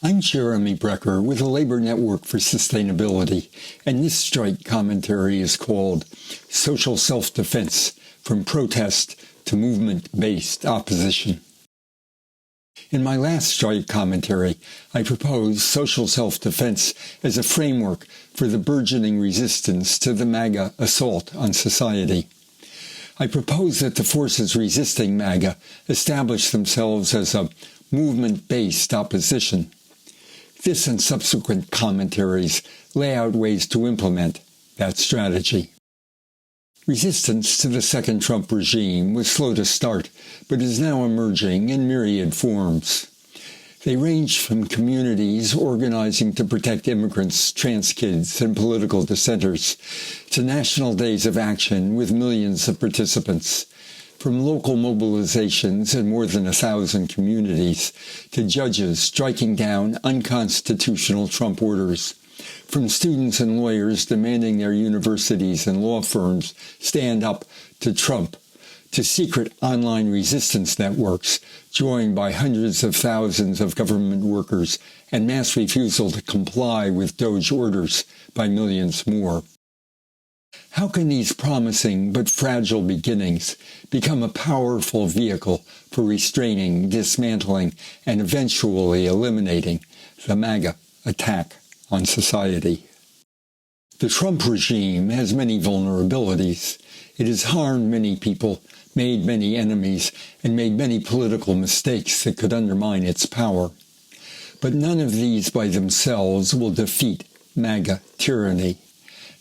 I'm Jeremy Brecker with the Labor Network for Sustainability, and this strike commentary is called Social Self-Defense, From Protest to Movement-Based Opposition. In my last strike commentary, I proposed social self-defense as a framework for the burgeoning resistance to the MAGA assault on society. I proposed that the forces resisting MAGA establish themselves as a movement-based opposition. This and subsequent commentaries lay out ways to implement that strategy. Resistance to the second Trump regime was slow to start, but is now emerging in myriad forms. They range from communities organizing to protect immigrants, trans kids, and political dissenters, to national days of action with millions of participants, from local mobilizations in more than 1,000 communities, to judges striking down unconstitutional Trump orders, from students and lawyers demanding their universities and law firms stand up to Trump, to secret online resistance networks joined by hundreds of thousands of government workers and mass refusal to comply with DOJ orders by millions more. How can these promising but fragile beginnings become a powerful vehicle for restraining, dismantling, and eventually eliminating the MAGA attack on society? The Trump regime has many vulnerabilities. It has harmed many people, made many enemies, and made many political mistakes that could undermine its power. But none of these by themselves will defeat MAGA tyranny.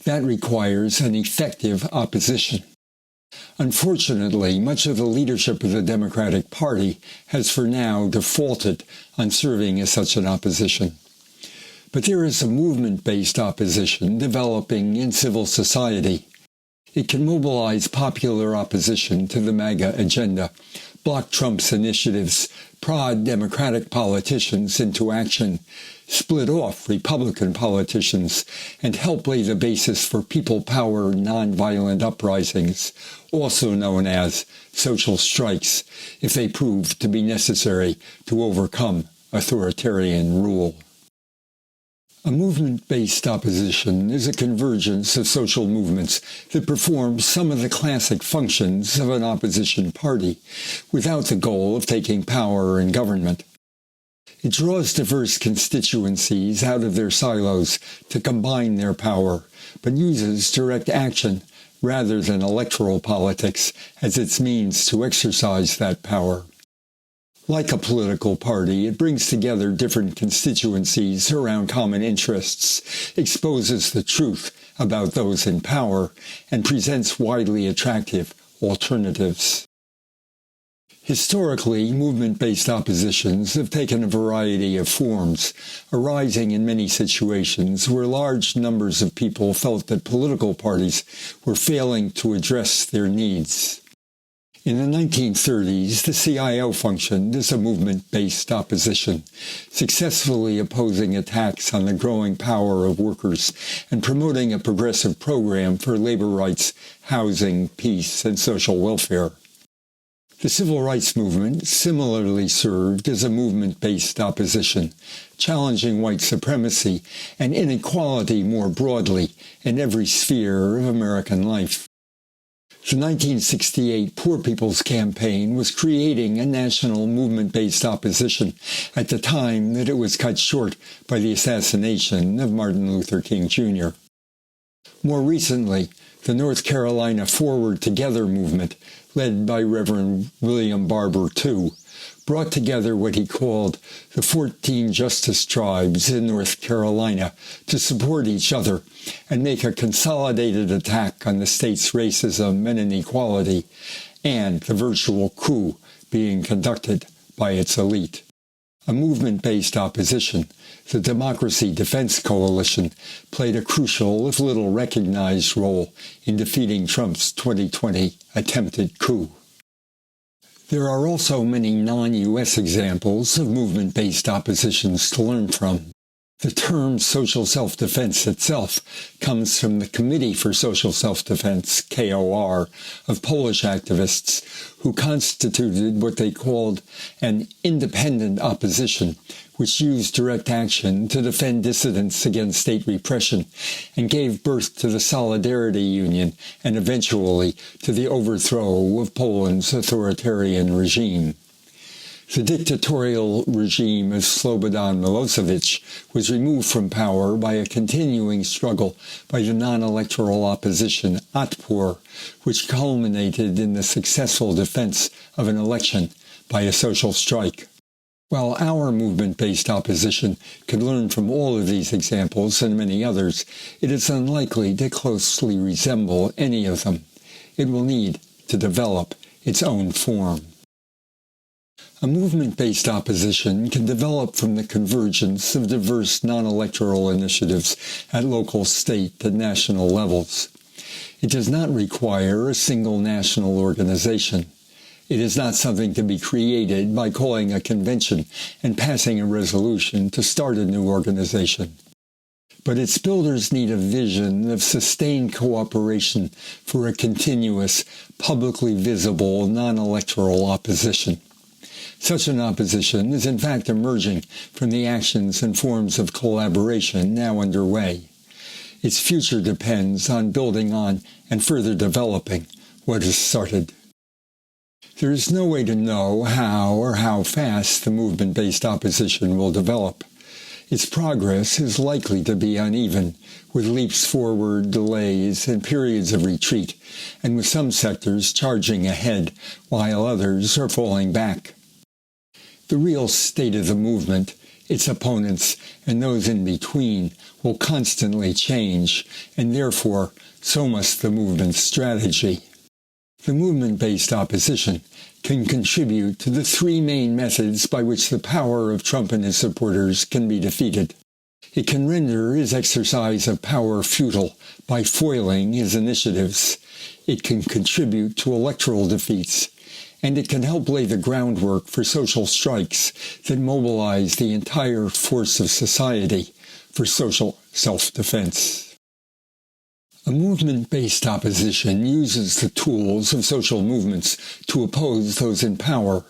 That requires an effective opposition. Unfortunately, much of the leadership of the Democratic Party has for now defaulted on serving as such an opposition. But there is a movement-based opposition developing in civil society. It can mobilize popular opposition to the MAGA agenda, block Trump's initiatives, prod Democratic politicians into action, split off Republican politicians, and help lay the basis for people power nonviolent uprisings, also known as social strikes, if they prove to be necessary to overcome authoritarian rule. A movement-based opposition is a convergence of social movements that perform some of the classic functions of an opposition party without the goal of taking power in government. It draws diverse constituencies out of their silos to combine their power, but uses direct action rather than electoral politics as its means to exercise that power. Like a political party, it brings together different constituencies around common interests, exposes the truth about those in power, and presents widely attractive alternatives. Historically, movement-based oppositions have taken a variety of forms, arising in many situations where large numbers of people felt that political parties were failing to address their needs. In the 1930s, the CIO functioned as a movement-based opposition, successfully opposing attacks on the growing power of workers and promoting a progressive program for labor rights, housing, peace, and social welfare. The civil rights movement similarly served as a movement-based opposition, challenging white supremacy and inequality more broadly in every sphere of American life. The 1968 Poor People's Campaign was creating a national movement-based opposition at the time that it was cut short by the assassination of Martin Luther King Jr. More recently, the North Carolina Forward Together movement, led by Reverend William Barber II, brought together what he called the 14 Justice Tribes in North Carolina to support each other and make a consolidated attack on the state's racism and inequality, and the virtual coup being conducted by its elite. A movement-based opposition, the Democracy Defense Coalition, played a crucial, if little recognized, role in defeating Trump's 2020 attempted coup. There are also many non-U.S. examples of movement-based oppositions to learn from. The term social self-defense itself comes from the Committee for Social Self-Defense, KOR, of Polish activists who constituted what they called an independent opposition, which used direct action to defend dissidents against state repression and gave birth to the Solidarity Union and eventually to the overthrow of Poland's authoritarian regime. The dictatorial regime of Slobodan Milosevic was removed from power by a continuing struggle by the non-electoral opposition Otpor, which culminated in the successful defense of an election by a social strike. While our movement-based opposition could learn from all of these examples and many others, it is unlikely to closely resemble any of them. It will need to develop its own form. A movement-based opposition can develop from the convergence of diverse non-electoral initiatives at local, state, and national levels. It does not require a single national organization. It is not something to be created by calling a convention and passing a resolution to start a new organization. But its builders need a vision of sustained cooperation for a continuous, publicly visible, non-electoral opposition. Such an opposition is in fact emerging from the actions and forms of collaboration now underway. Its future depends on building on and further developing what is started. There is no way to know how or how fast the movement-based opposition will develop. Its progress is likely to be uneven, with leaps forward, delays, and periods of retreat, and with some sectors charging ahead while others are falling back. The real state of the movement, its opponents, and those in between will constantly change, and therefore, so must the movement's strategy. The movement-based opposition can contribute to the three main methods by which the power of Trump and his supporters can be defeated. It can render his exercise of power futile by foiling his initiatives. It can contribute to electoral defeats, and it can help lay the groundwork for social strikes that mobilize the entire force of society for social self-defense. A movement-based opposition uses the tools of social movements to oppose those in power,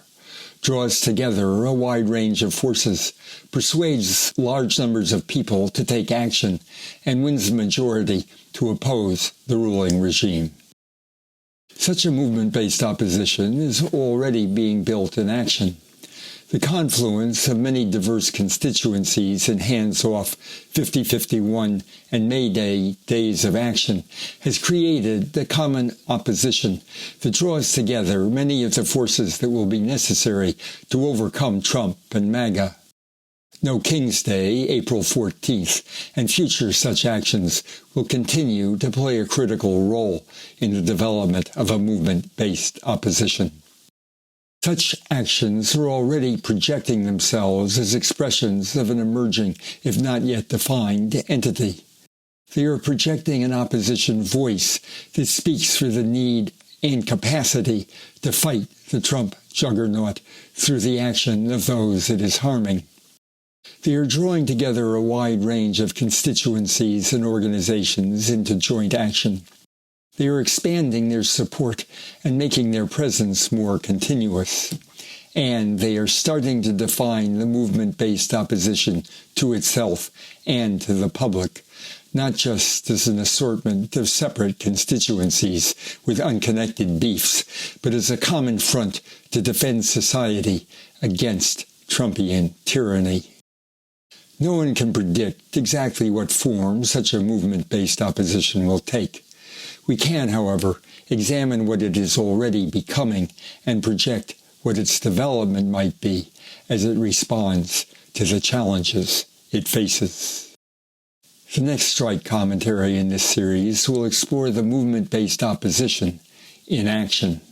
draws together a wide range of forces, persuades large numbers of people to take action, and wins the majority to oppose the ruling regime. Such a movement-based opposition is already being built in action. The confluence of many diverse constituencies in hands-off 50-51 and May Day days of action has created the common opposition that draws together many of the forces that will be necessary to overcome Trump and MAGA. No King's Day, April 14th, and future such actions will continue to play a critical role in the development of a movement-based opposition. Such actions are already projecting themselves as expressions of an emerging, if not yet defined, entity. They are projecting an opposition voice that speaks for the need and capacity to fight the Trump juggernaut through the action of those it is harming. They are drawing together a wide range of constituencies and organizations into joint action. They are expanding their support and making their presence more continuous. And they are starting to define the movement-based opposition to itself and to the public, not just as an assortment of separate constituencies with unconnected beefs, but as a common front to defend society against Trumpian tyranny. No one can predict exactly what form such a movement-based opposition will take. We can, however, examine what it is already becoming and project what its development might be as it responds to the challenges it faces. The next strike commentary in this series will explore the movement-based opposition in action.